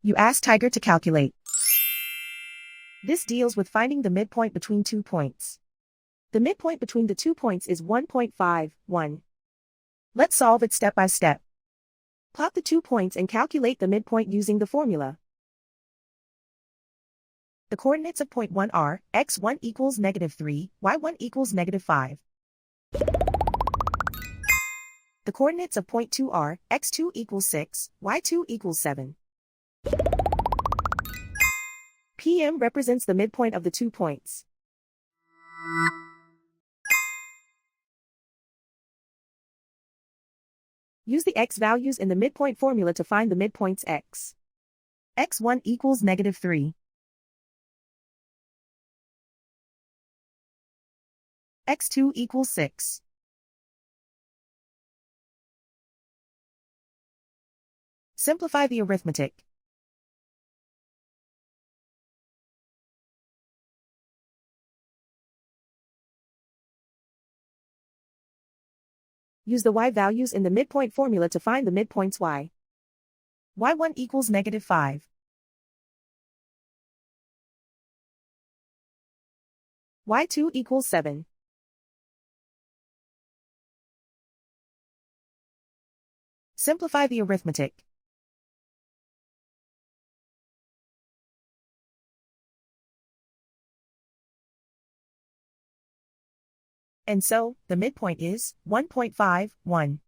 You ask Tiger to calculate. This deals with finding the midpoint between 2 points. The midpoint between the 2 points is 1.51. Let's solve it step by step. Plot the 2 points and calculate the midpoint using the formula. The coordinates of point 1 are x1 equals -3, y1 equals -5. The coordinates of point 2 are x2 equals 6, y2 equals 7. PM represents the midpoint of the 2 points. Use the x values in the midpoint formula to find the midpoints x. x1 equals -3. x2 equals 6. Simplify the arithmetic. Use the y values in the midpoint formula to find the midpoints y. y1 equals -5. y2 equals 7. Simplify the arithmetic. And so, the midpoint is 1.51.